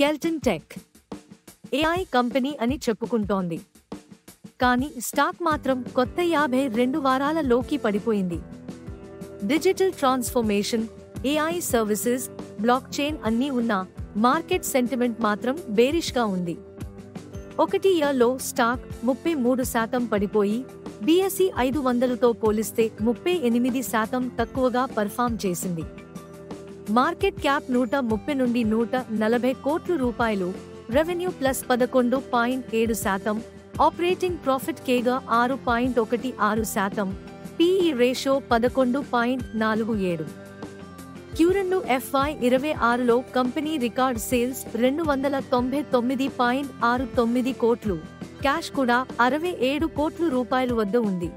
Kelton tech AI company అని చెప్పుకుంటోంది. కానీ stock మాత్రం కొత్త 52 వారాల లోకి పడిపోయింది. Digital transformation, AI services, block chain అన్నీ ఉన్నా మార్కెట్ సెంటిమెంట్ మాత్రం బేరిష్గా ఉంది. 1 ఇయర్లో స్టాక్ 33% పడిపోయి BSE 500తో పోలిస్తే 38% తక్కువగా పర్ఫామ్ చేసింది. మార్కెట్ క్యాప్ 130 నుండి 140 కోట్ల రూపాయలు, రెవెన్యూ ప్లస్ 11.7%, ఆపరేటింగ్ ప్రాఫిట్ కేగా 6.16%, PE రేషియో 11.47. Q2 FY26లో కంపెనీ రికార్డ్ సేల్స్ 299.69 కోట్లు, క్యాష్ కూడా 67 కోట్ల రూపాయలు వద్ద ఉంది.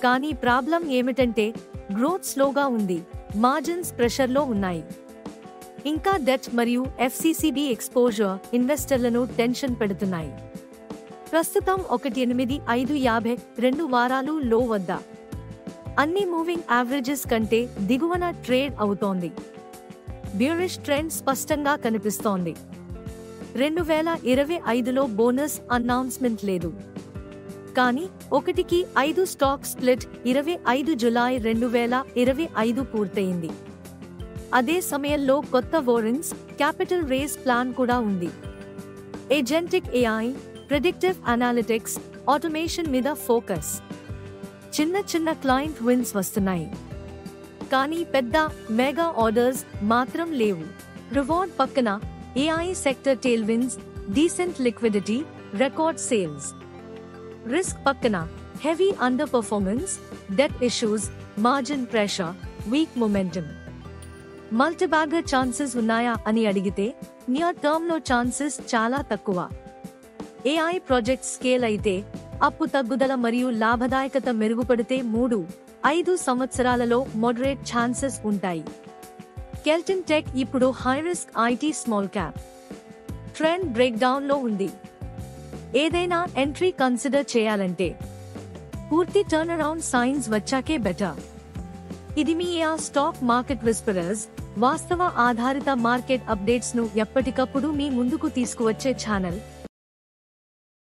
కానీ ప్రాబ్లం ఏమిటంటే గ్రోత్ స్లోగా ఉంది, మార్జిన్స్ ప్రెషర్లో ఉన్నాయి. ఇంకా డెట్ మరియు FCCB ఎక్స్పోజర్ ఇన్వెస్టర్లను టెన్షన్ పెడుతున్నాయి. ప్రస్తుతం 1.8552 వారాలు లో వద్ద అన్ని మూవింగ్ యావరేజెస్ కంటే దిగువన ట్రేడ్ అవుతోంది. బ్యూరిష్ ట్రెండ్ స్పష్టంగా కనిపిస్తోంది. 2025లో బోనస్ అనౌన్స్మెంట్ లేదు. కానీ 1:5 స్టాక్ స్ప్లిట్ 25 జులై 2025 పూర్తయింది. అదే సమయంలో కొత్త వారెంట్స్, క్యాపిటల్ రేస్ ప్లాన్ కూడా ఉంది. Agentic AI, predictive analytics, automation మీద ఫోకస్. చిన్న క్లయింట్ విన్స్ వస్తున్నాయి, కానీ పెద్ద మెగా ఆర్డర్స్ మాత్రం లేవు. రివార్డ్ పక్కన AI sector tail winds, decent liquidity, record sales. Risk పక్కన heavy under performance, debt issues, margin pressure, weak momentum. Multibagger chances ఉన్నాయా అని అడిగితే నియర్ టర్మ్ లో ఛాన్సెస్ చాలా తక్కువ. AI ప్రాజెక్ట్ స్కేల్ అయితే, అప్పు తగ్గుదల మరియు లాభదాయకత మెరుగుపడితే 3-5 సంవత్సరాలలో మోడరేట్ ఛాన్సెస్ ఉంటాయి. కెల్టన్ టెక్ ఇప్పుడు high risk IT small cap. Trend break down లో ఉంది. ఏదైనా ఎంట్రీ కన్సిడర్ చేయాలంటే పూర్తి టర్న్ అరౌండ్ సైన్స్ వచ్చాకే బెటర్. ఇది మీ స్టాక్ మార్కెట్ విస్పరర్స్, వాస్తవ ఆధారిత మార్కెట్ అప్డేట్స్ ను ఎప్పటికప్పుడు మీ ముందుకు తీసుకువచ్చే ఛానల్.